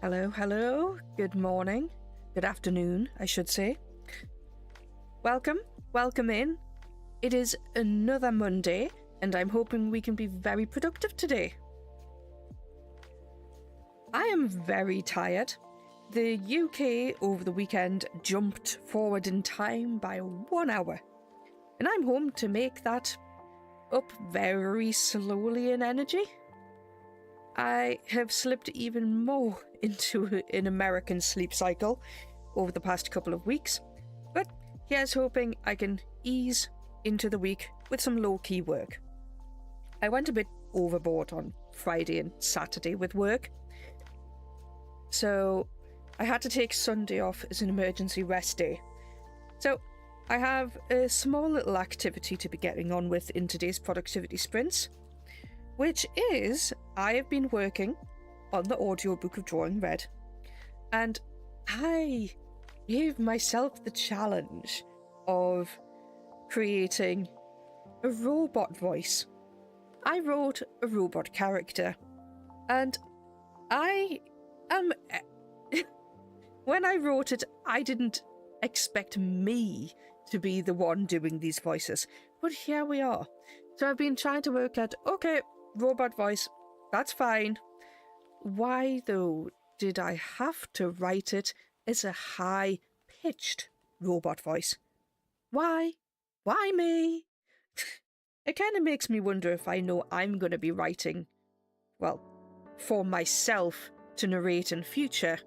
Hello, hello. Good morning. Good afternoon, I should say. Welcome in. It is another Monday, and I'm hoping we can be very productive today. I am very tired. The UK over the weekend jumped forward in time by 1 hour, and I'm home to make that up very slowly in energy. I have slipped even more into an American sleep cycle over the past couple of weeks, but here's hoping I can ease into the week with some low-key work. I went a bit overboard on Friday and Saturday with work, so I had to take Sunday off as an emergency rest day. So I have a small little activity to be getting on with in today's productivity sprints, which is I have been working on the audiobook of Drawing Red, and I gave myself the challenge of creating a robot voice. I wrote a robot character, and I am... when I wrote it, I didn't expect me to be the one doing these voices, but here we are. So I've been trying to work out, okay, robot voice, that's fine. Why, though, did I have to write it as a high-pitched robot voice? Why? Why me? It kind of makes me wonder if I know I'm going to be writing, well, for myself to narrate in future.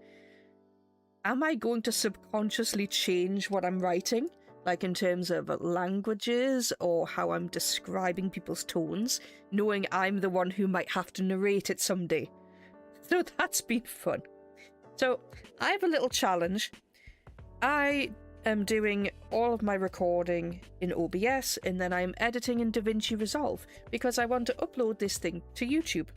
Am I going to subconsciously change what I'm writing? Like in terms of languages or how I'm describing people's tones, knowing I'm the one who might have to narrate it someday. So that's been fun. So I have a little challenge. I am doing all of my recording in OBS, and then I'm editing in Davinci Resolve because I want to upload this thing to YouTube.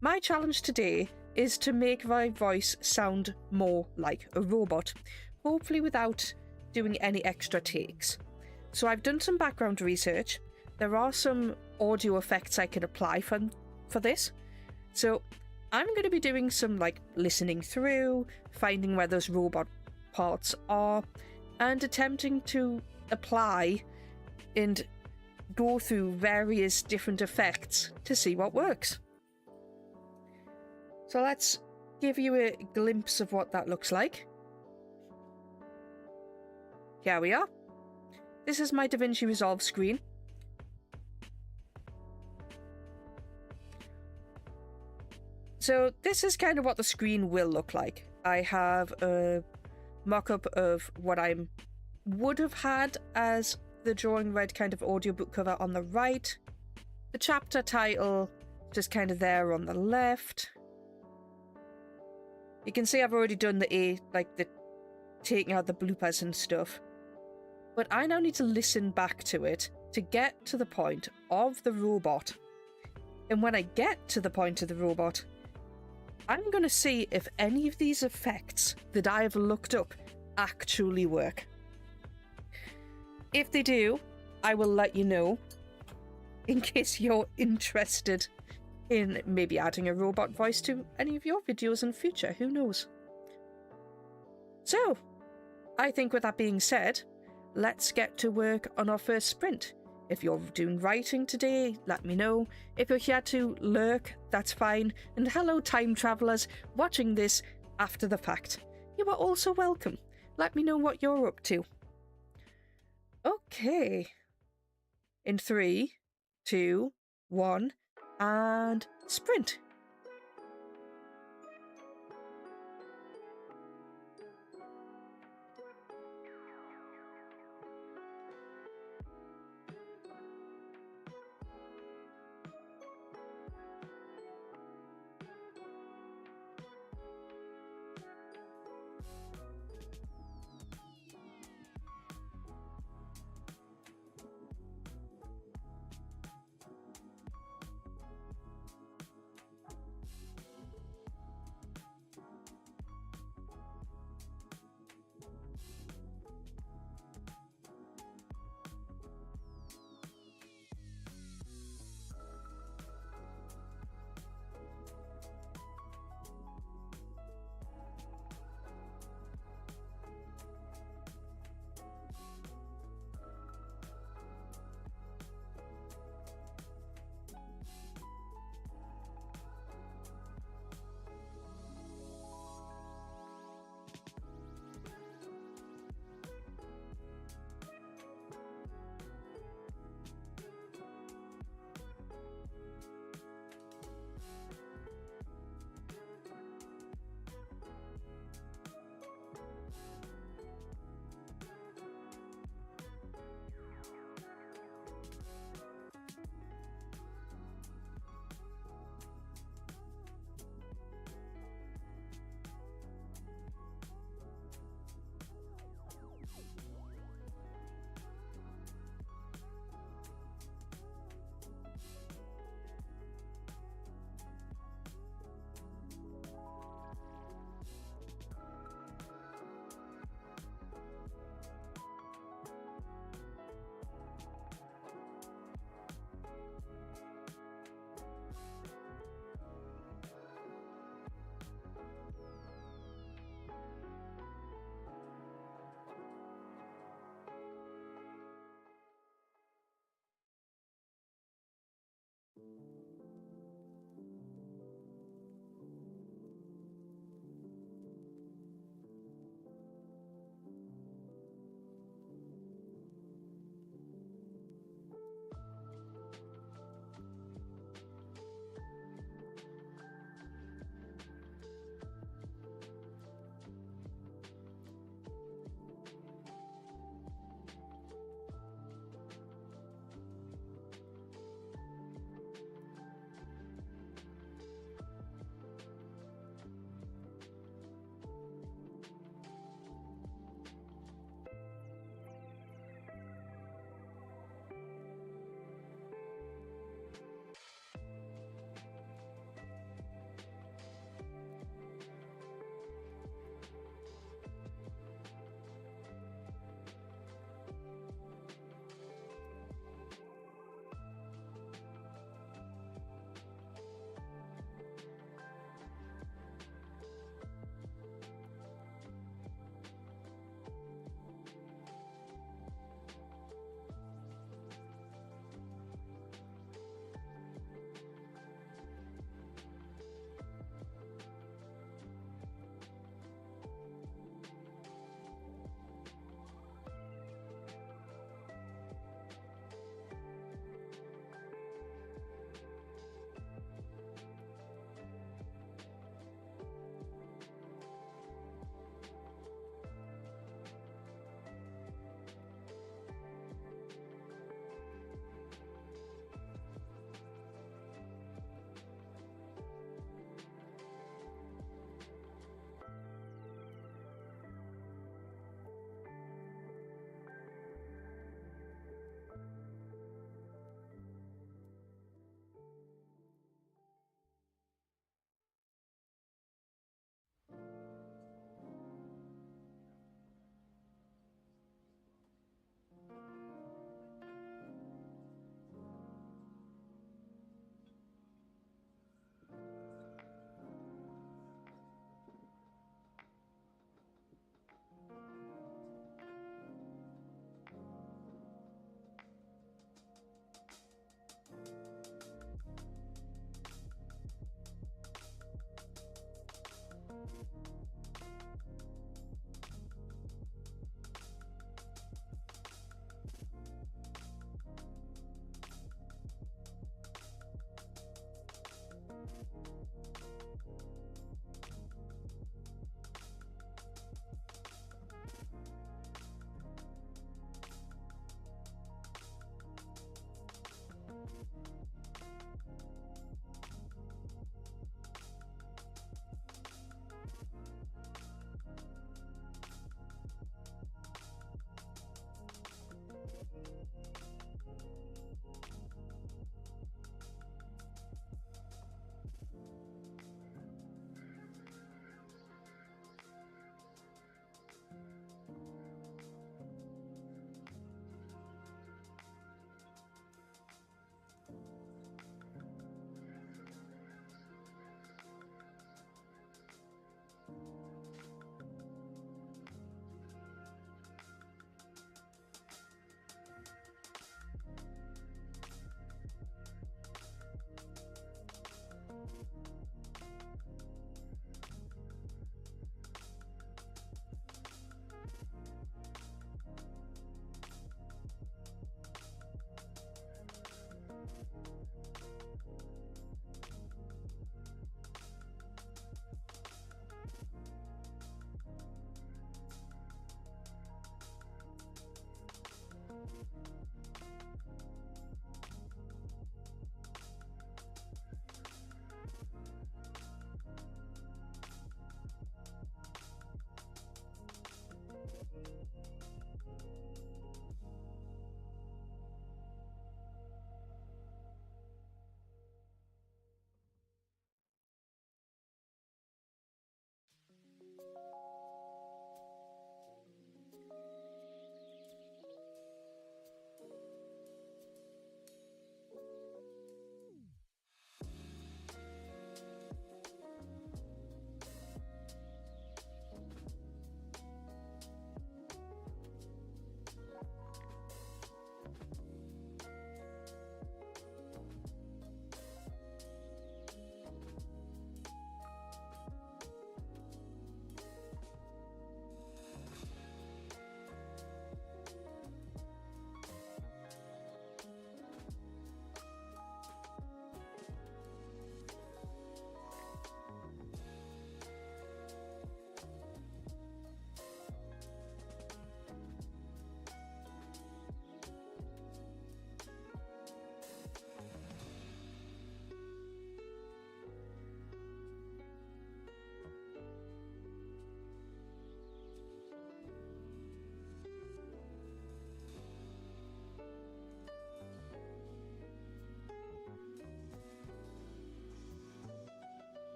My challenge today is to make my voice sound more like a robot, hopefully without doing any extra takes. So I've done some background research. There are some audio effects I can apply for this. So I'm going to be doing some listening through, finding where those robot parts are, and attempting to apply and go through various different effects to see what works. So let's give you a glimpse of what that looks like. Here we are. This is my Davinci Resolve screen. So this is kind of what the screen will look like. I have a mock-up of what I would have had as the Drawing Red kind of audiobook cover on the right. The chapter title just kind of there on the left. You can see I've already done the taking out the bloopers and stuff. But I now need to listen back to it to get to the point of the robot. And when I get to the point of the robot, I'm going to see if any of these effects that I've looked up actually work. If they do, I will let you know, in case you're interested in maybe adding a robot voice to any of your videos in future. Who knows? So, I think with that being said, let's get to work on our first sprint. If you're doing writing today, let me know. If you're here to lurk, that's fine. And hello, time travelers watching this after the fact. You are also welcome. Let me know what you're up to. Okay. In 3, 2, 1, and sprint.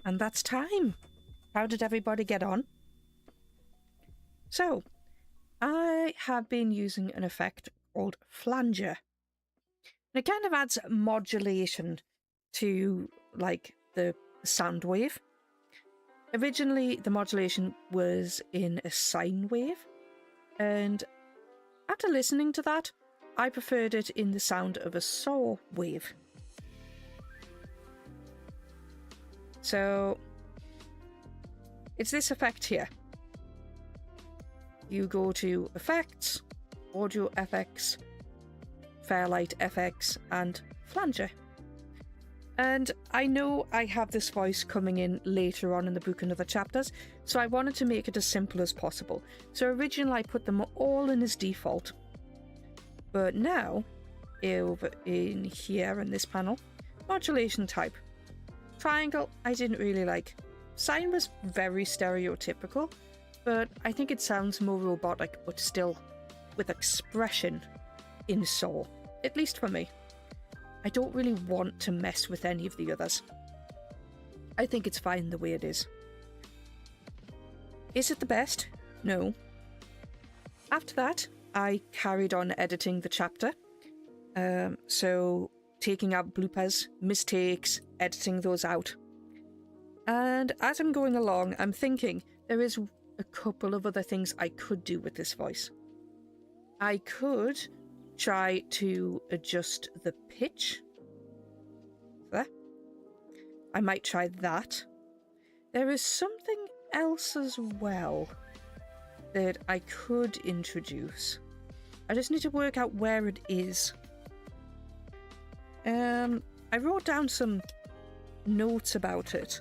And that's time. How did everybody get on? So, I have been using an effect called flanger. And it kind of adds modulation to, like, the sound wave. Originally, the modulation was in a sine wave, and after listening to that, I preferred it in the sound of a saw wave. So, it's this effect here. You go to Effects, Audio FX, Fairlight FX, and Flanger. And I know I have this voice coming in later on in the book and other chapters, so I wanted to make it as simple as possible. So originally I put them all in as default. But now, over in here in this panel, modulation type. Triangle, I didn't really like. Sine was very stereotypical, but I think it sounds more robotic, but still with expression in Saw, at least for me. I don't really want to mess with any of the others. I think it's fine the way it is. Is it the best? No. After that, I carried on editing the chapter. So taking out bloopers, mistakes, editing those out. And as I'm going along, I'm thinking there is a couple of other things I could do with this voice. I could try to adjust the pitch. There. I might try that. There is something else as well that I could introduce. I just need to work out where it is. I wrote down some notes about it.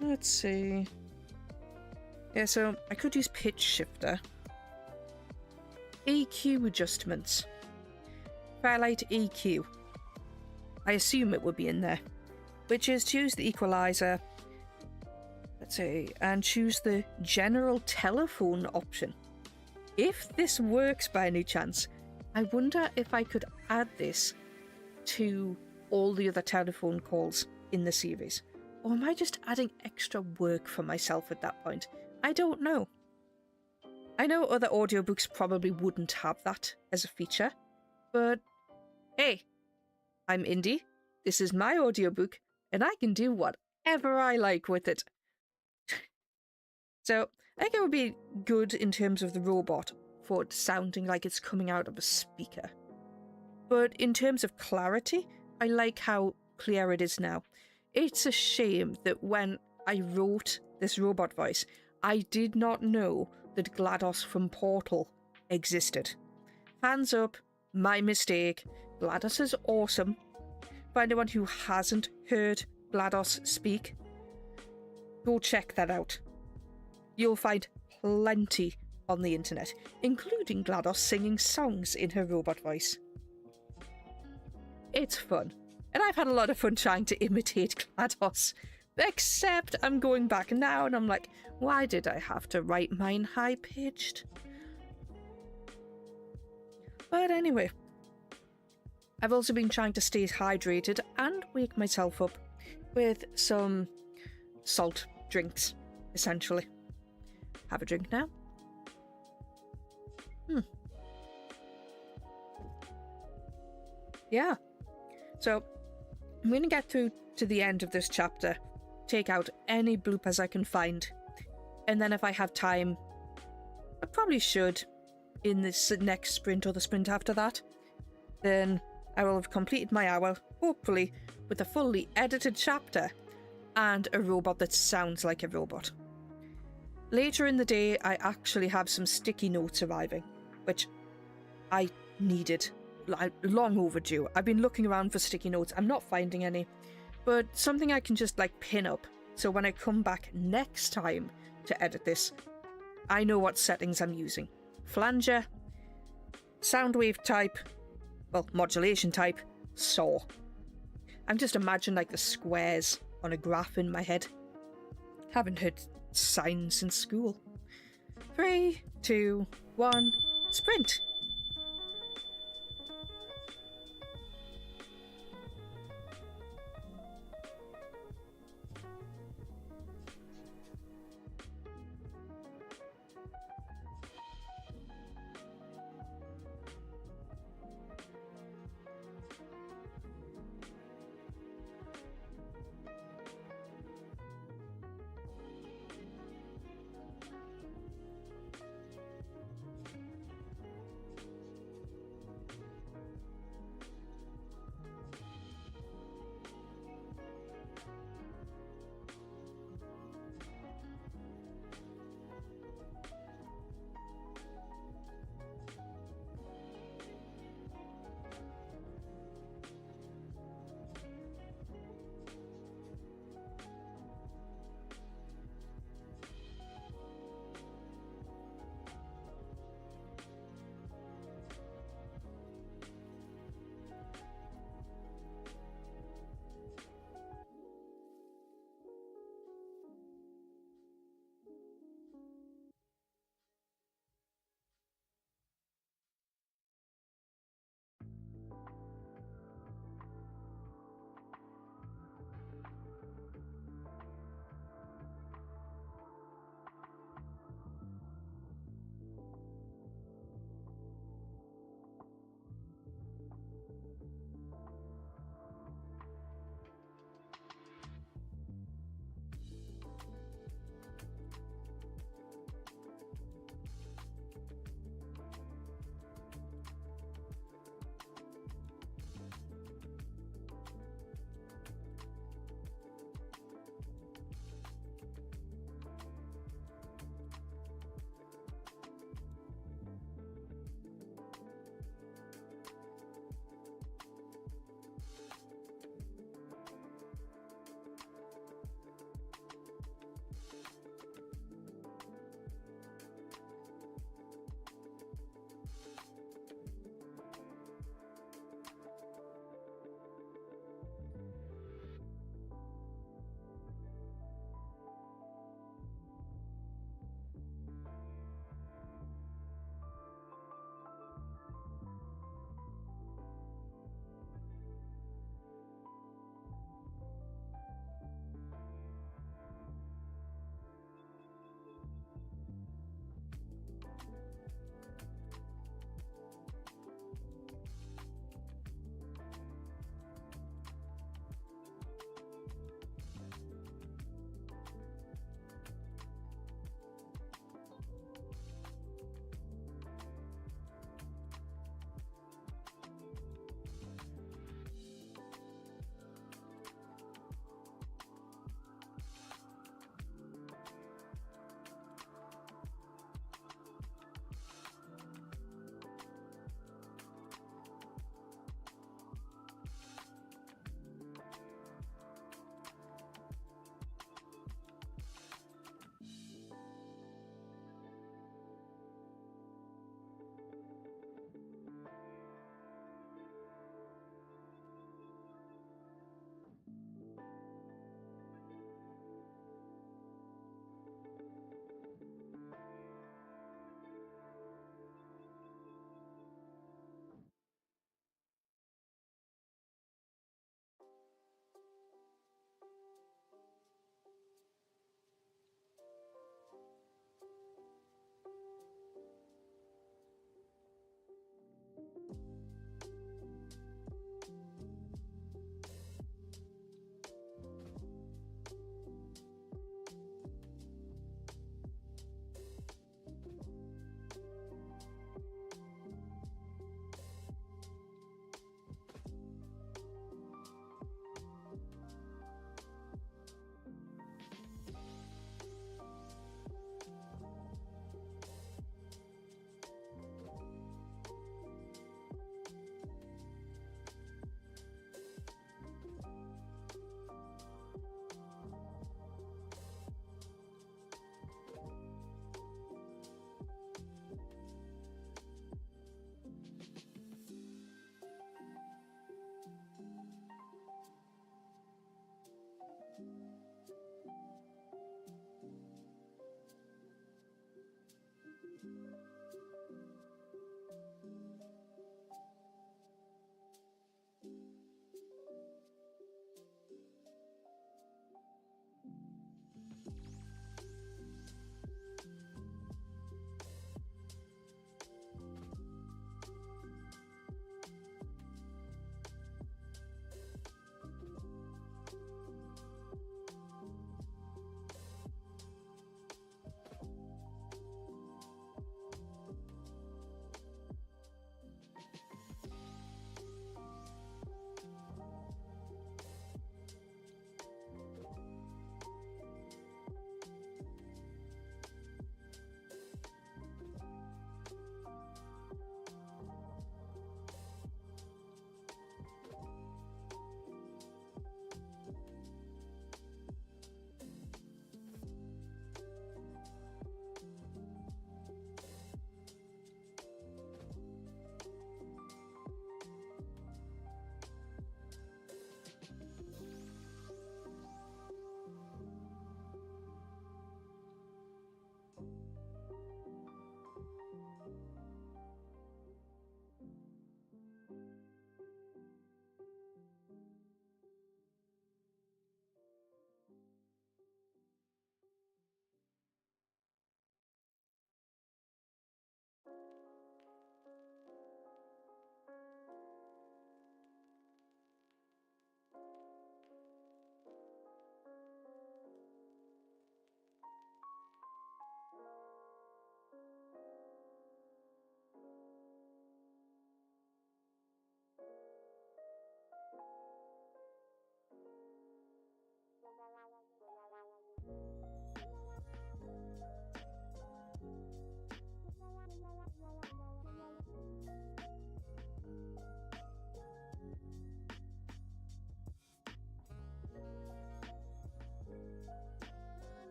Let's see. Yeah, so I could use pitch shifter. EQ adjustments. Fairlight EQ. I assume it would be in there. Which is choose the equalizer. Let's see. And choose the general telephone option. If this works by any chance, I wonder if I could add this to all the other telephone calls in the series. Or am I just adding extra work for myself at that point? I don't know. I know other audiobooks probably wouldn't have that as a feature, but hey, I'm indie, this is my audiobook, and I can do whatever I like with it. So, I think it would be good in terms of the robot for it sounding like it's coming out of a speaker. But in terms of clarity, I like how clear it is now. It's a shame that when I wrote this robot voice, I did not know that GLaDOS from Portal existed. Hands up, my mistake. GLaDOS is awesome. For anyone who hasn't heard GLaDOS speak, go check that out. You'll find plenty on the internet, including GLaDOS singing songs in her robot voice. It's fun, and I've had a lot of fun trying to imitate GLaDOS. Except I'm going back now and I'm like, why did I have to write mine high-pitched? But anyway, I've also been trying to stay hydrated and wake myself up with some salt drinks, essentially. Have a drink now. Yeah. So, I'm going to get through to the end of this chapter, take out any bloopers I can find, and then if I have time, I probably should, in this next sprint or the sprint after that, then I will have completed my hour, hopefully, with a fully edited chapter and a robot that sounds like a robot. Later in the day, I actually have some sticky notes arriving, which I needed. Long overdue. I've been looking around for sticky notes. I'm not finding any. But something I can just pin up, so when I come back next time to edit this, I know what settings I'm using. Flanger, sound wave type, well, modulation type, saw. I'm just imagining the squares on a graph in my head. Haven't heard sine since school. 3, 2, 1, sprint!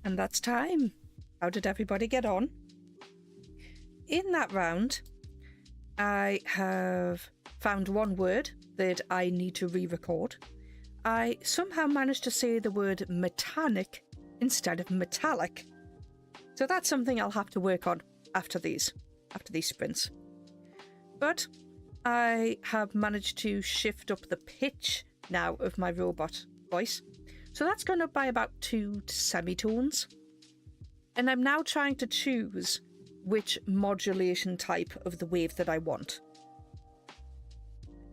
And that's time. How did everybody get on? In that round, I have found one word that I need to re-record. I somehow managed to say the word mechanic instead of metallic. So that's something I'll have to work on after these sprints. But I have managed to shift up the pitch now of my robot voice. So that's gone up by about 2 semitones. And I'm now trying to choose which modulation type of the wave that I want.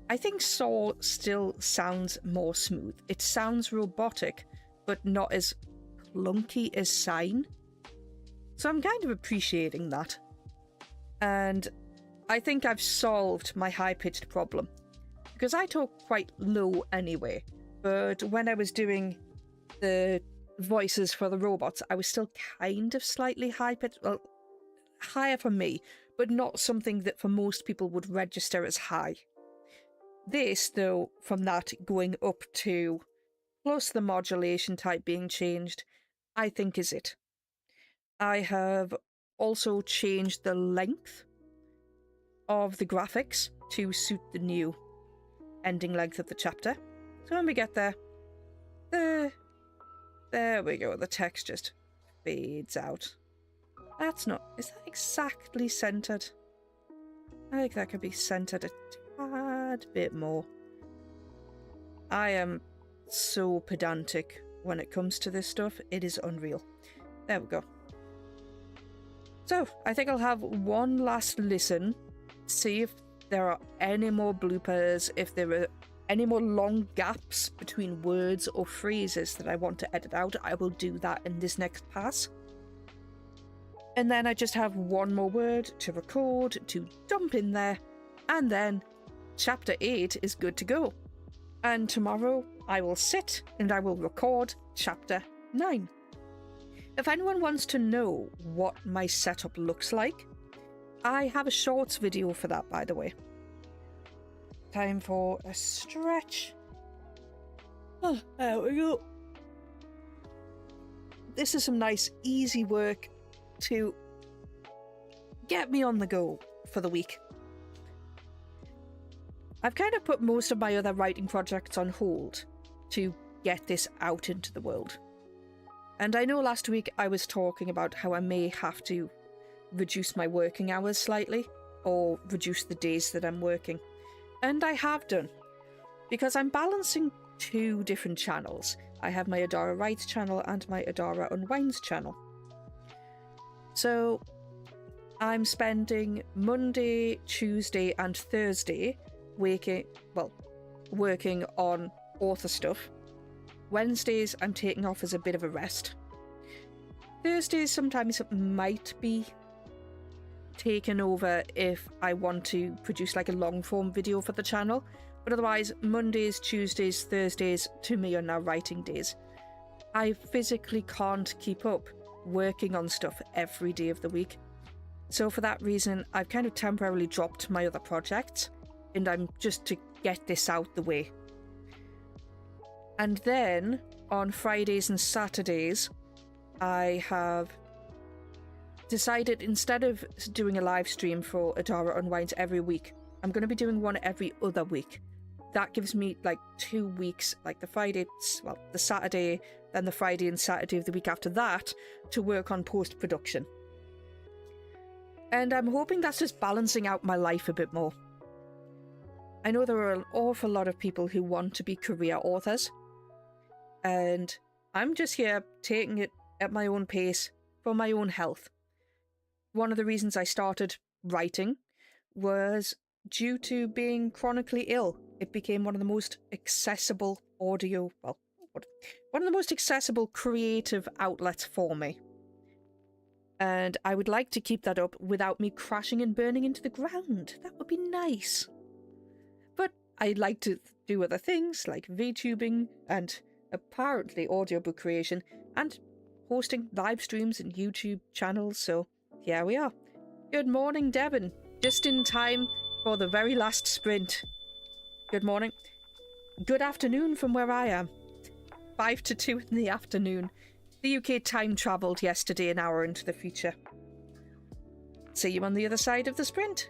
I think saw still sounds more smooth. It sounds robotic, but not as clunky as sine. So I'm kind of appreciating that. And I think I've solved my high-pitched problem. Because I talk quite low anyway, but when I was doing the voices for the robots, I was still kind of slightly high-pitched. Well, higher for me, but not something that for most people would register as high. This, though, from that going up to, plus the modulation type being changed, I think is it. I have also changed the length of the graphics to suit the new ending length of the chapter. So when we get there, there we go, the text just fades out. That's not... Is that exactly centered? I think that could be centered a tad bit more. I am so pedantic when it comes to this stuff. It is unreal. There we go. So, I think I'll have one last listen, see if there are any more bloopers, if there are any more long gaps between words or phrases that I want to edit out. I will do that in this next pass. And then I just have one more word to record, to dump in there, and then Chapter 8 is good to go. And tomorrow I will sit and I will record Chapter 9. If anyone wants to know what my setup looks like, I have a shorts video for that, by the way. Time for a stretch. Oh, there we go. This is some nice, easy work to get me on the go for the week. I've kind of put most of my other writing projects on hold to get this out into the world. And I know last week I was talking about how I may have to reduce my working hours slightly, or reduce the days that I'm working. And I have done, because I'm balancing 2 different channels. I have my Adara Writes channel and my Adara Unwinds channel. So I'm spending Monday, Tuesday and Thursday working on author stuff. Wednesdays I'm taking off as a bit of a rest. Thursdays sometimes might be taken over if I want to produce like a long form video for the channel, but otherwise Mondays, Tuesdays, Thursdays to me are now writing days. I physically can't keep up working on stuff every day of the week, so for that reason I've kind of temporarily dropped my other projects, and I'm just to get this out the way. And then on Fridays and Saturdays I have decided, instead of doing a live stream for Adara Unwinds every week, I'm going to be doing one every other week. That gives me like 2 weeks, like the Saturday, then the Friday and Saturday of the week after that, to work on post-production. And I'm hoping that's just balancing out my life a bit more. I know there are an awful lot of people who want to be career authors, and I'm just here taking it at my own pace for my own health. One of the reasons I started writing was due to being chronically ill. It became one of the most accessible one of the most accessible creative outlets for me. And I would like to keep that up without me crashing and burning into the ground. That would be nice. But I'd like to do other things like VTubing and apparently audiobook creation and hosting live streams and YouTube channels, so here we are. Good morning, Devon. Just in time for the very last sprint. Good morning. Good afternoon from where I am. 5 to 2 in the afternoon. The UK time travelled yesterday an hour into the future. See you on the other side of the sprint.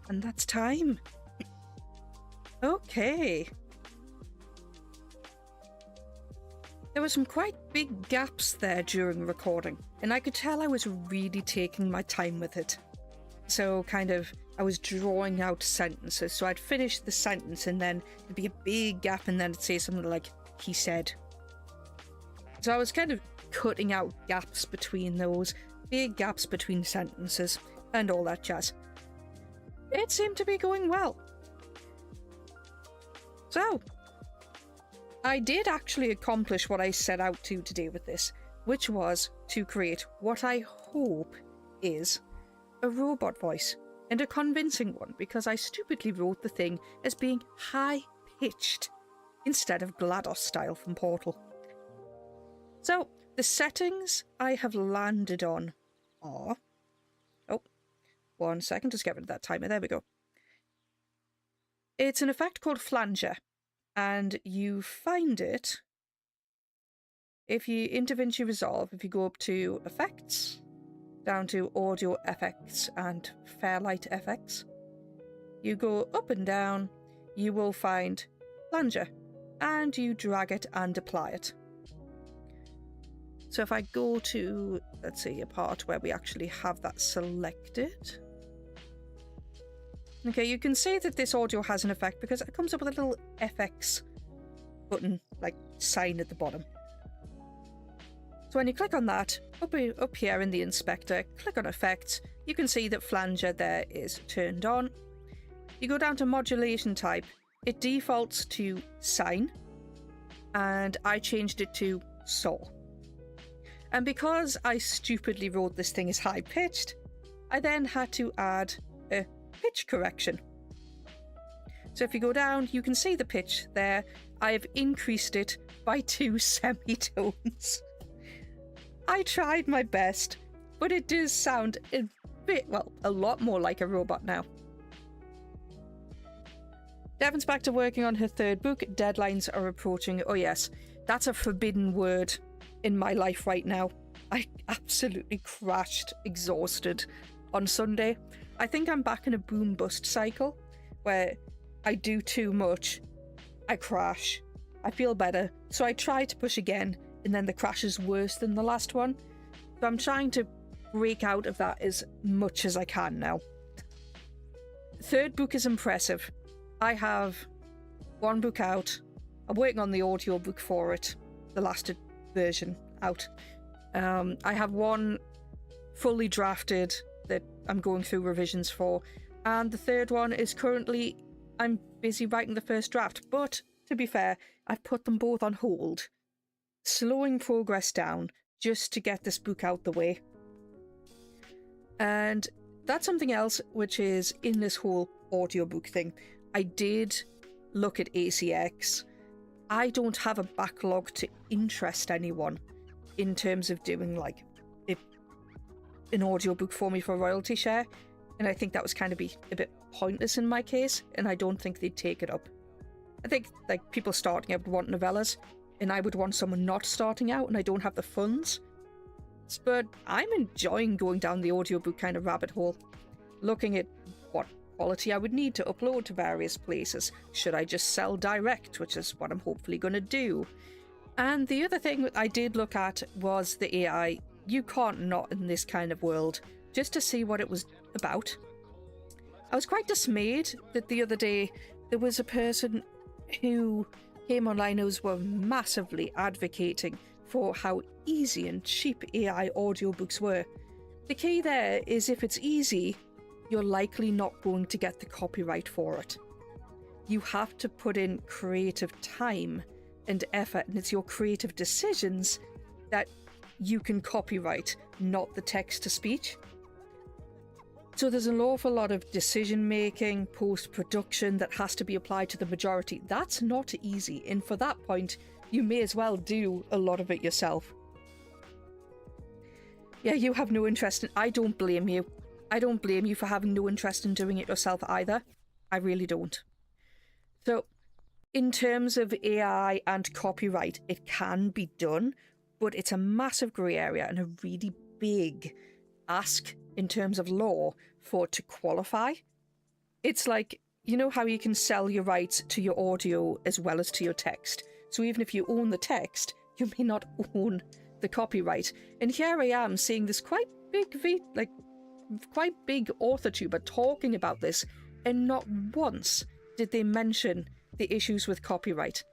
And that's time. Okay. There were some quite big gaps there during recording, and I could tell I was really taking my time with it. So I was drawing out sentences, so I'd finish the sentence and then there'd be a big gap and then it'd say something like, he said. So I was kind of cutting out gaps between those, big gaps between sentences, and all that jazz. It seemed to be going well. So, I did actually accomplish what I set out to today with this, which was to create what I hope is a robot voice, and a convincing one, because I stupidly wrote the thing as being high-pitched instead of GLaDOS style from Portal. So, the settings I have landed on are... Oh, 1 second, just get rid of that timer, there we go. It's an effect called Flanger, and you find it if you, in Davinci Resolve, if you go up to Effects, down to Audio Effects and Fairlight Effects, you go up and down, you will find Flanger, and you drag it and apply it. So if I go to, let's see, a part where we actually have that selected. Okay, you can see that this audio has an effect because it comes up with a little FX button, like sign at the bottom. So when you click on that, up here in the inspector, click on effects, you can see that Flanger there is turned on. You go down to modulation type, it defaults to sine, and I changed it to saw. And because I stupidly wrote this thing as high-pitched, I then had to add a pitch correction. So if you go down, you can see the pitch there. I have increased it by 2 semitones. I tried my best, but it does sound a bit, well, a lot more like a robot now. Devon's back to working on her 3rd book. Deadlines are approaching. Oh yes, that's a forbidden word in my life right now. I absolutely crashed, exhausted on Sunday. I think I'm back in a boom-bust cycle where I do too much, I crash, I feel better, so I try to push again, and then the crash is worse than the last one. So I'm trying to break out of that as much as I can now. 3rd book is impressive. I have 1 book out. I'm working on the audiobook for it, the last version out. I have 1 fully drafted that I'm going through revisions for, and the 3rd one is currently, I'm busy writing the 1st draft, but to be fair, I've put them both on hold, slowing progress down just to get this book out the way. And that's something else which is in this whole audiobook thing. I did look at ACX. I don't have a backlog to interest anyone in terms of doing like an audiobook for me for royalty share, and I think that was kind of a bit pointless in my case, and I don't think they'd take it up. I think like people starting out would want novellas, and I would want someone not starting out, and I don't have the funds. But I'm enjoying going down the audiobook kind of rabbit hole, looking at what quality I would need to upload to various places. Should I just sell direct, which is what I'm hopefully going to do. And the other thing I did look at was the AI. You can't not in this kind of world, just to see what it was about. I was quite dismayed that the other day there was a person who came online who were massively advocating for how easy and cheap AI audiobooks were. The key there is if it's easy, you're likely not going to get the copyright for it. You have to put in creative time and effort, and it's your creative decisions that you can copyright, not the text-to-speech. So there's an awful lot of decision-making, post-production that has to be applied to the majority. That's not easy, and for that point, you may as well do a lot of it yourself. Yeah, you have no interest in... I don't blame you. I don't blame you for having no interest in doing it yourself either. I really don't. So, in terms of AI and copyright, it can be done, but it's a massive grey area and a really big ask in terms of law for it to qualify. It's like, you know how you can sell your rights to your audio as well as to your text. So even if you own the text, you may not own the copyright. And here I am seeing this quite big Authortuber talking about this, and not once did they mention the issues with copyright.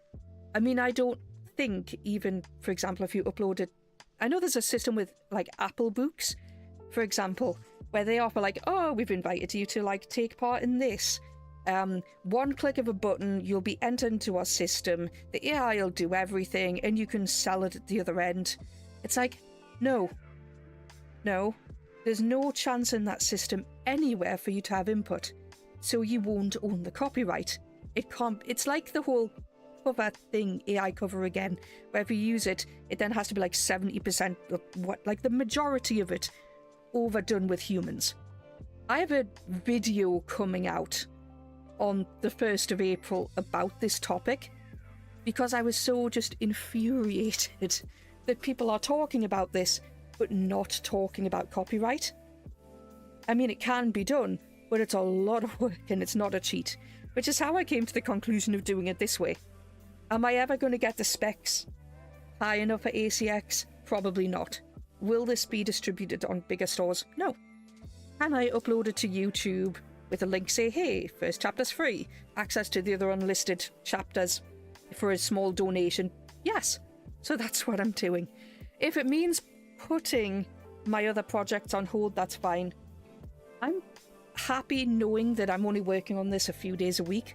I mean, I don't think even, for example, if you uploaded... I know there's a system with, like, Apple Books, for example, where they offer, like, oh, we've invited you to, like, take part in this. One click of a button, you'll be entered into our system, the AI will do everything, and you can sell it at the other end. It's like, no. There's no chance in that system anywhere for you to have input, so you won't own the copyright. It's like the whole cover thing, AI cover again, where if you use it, it then has to be like 70% of the majority of it overdone with humans. I have a video coming out on the 1st of April about this topic, because I was so just infuriated that people are talking about this but not talking about copyright. I mean, it can be done, but it's a lot of work and it's not a cheat, which is how I came to the conclusion of doing it this way. Am I ever going to get the specs high enough for ACX? Probably not. Will this be distributed on bigger stores? No. Can I upload it to YouTube with a link, say, hey, first chapter's free, access to the other unlisted chapters for a small donation? Yes. So that's what I'm doing. If it means putting my other projects on hold, that's fine. I'm happy knowing that I'm only working on this a few days a week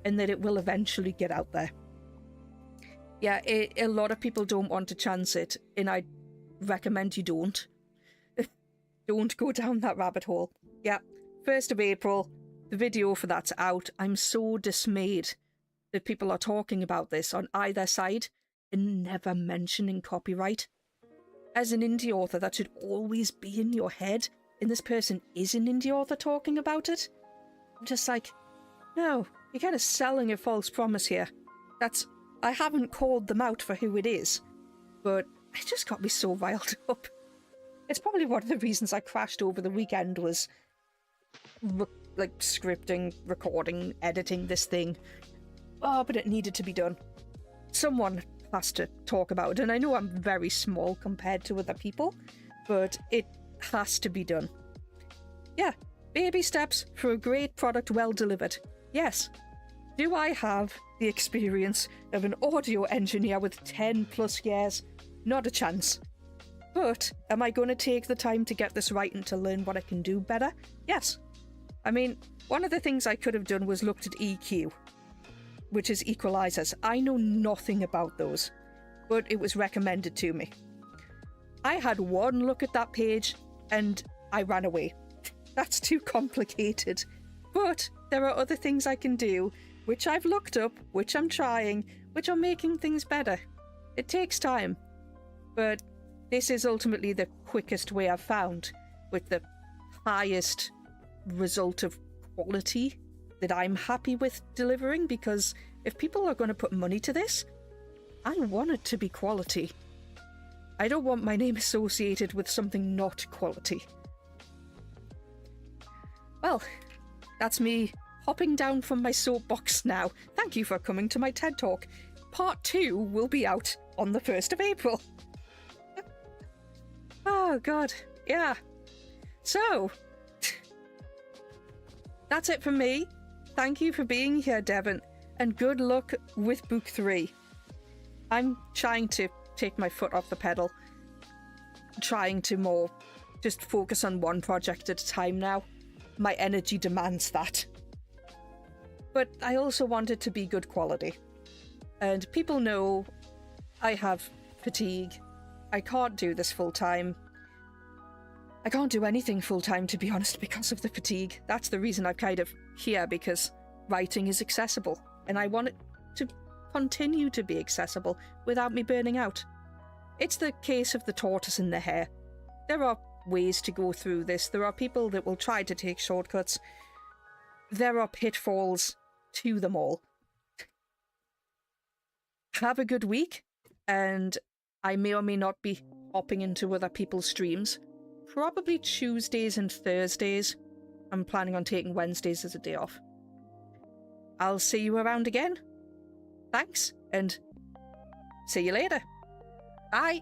and that it will eventually get out there. Yeah, a lot of people don't want to chance it, and I recommend you don't. Don't go down that rabbit hole. Yeah, 1st of April, the video for that's out. I'm so dismayed that people are talking about this on either side and never mentioning copyright. As an indie author, that should always be in your head, and this person is an indie author talking about it. I'm just like, no, you're kind of selling a false promise here. I haven't called them out for who it is, but it just got me so riled up. It's probably one of the reasons I crashed over the weekend was scripting, recording, editing this thing. Oh, but it needed to be done. Someone has to talk about it, and I know I'm very small compared to other people, but it has to be done. Yeah, baby steps for a great product well delivered. Yes. Do I have the experience of an audio engineer with 10 plus years? Not a chance. But am I going to take the time to get this right and to learn what I can do better? Yes. I mean, one of the things I could have done was looked at EQ, which is equalizers. I know nothing about those, but it was recommended to me. I had one look at that page and I ran away. That's too complicated. But there are other things I can do, which I've looked up, which I'm trying, which are making things better. It takes time, but this is ultimately the quickest way I've found, with the highest result of quality that I'm happy with delivering, because if people are going to put money to this, I want it to be quality. I don't want my name associated with something not quality. Well, that's me hopping down from my soapbox now. Thank you for coming to my TED Talk. Part 2 will be out on the 1st of April. Oh, God. Yeah. So, that's it from me. Thank you for being here, Devin, and good luck with Book 3. I'm trying to take my foot off the pedal. Trying to more just focus on one project at a time now. My energy demands that. But I also want it to be good quality. And people know I have fatigue. I can't do this full time. I can't do anything full time, to be honest, because of the fatigue. That's the reason I'm kind of here, because writing is accessible. And I want it to continue to be accessible without me burning out. It's the case of the tortoise and the hare. There are ways to go through this. There are people that will try to take shortcuts. There are pitfalls to them all. Have a good week, and I may or may not be hopping into other people's streams. Probably Tuesdays and Thursdays. I'm planning on taking Wednesdays as a day off. I'll see you around again. Thanks, and see you later. Bye.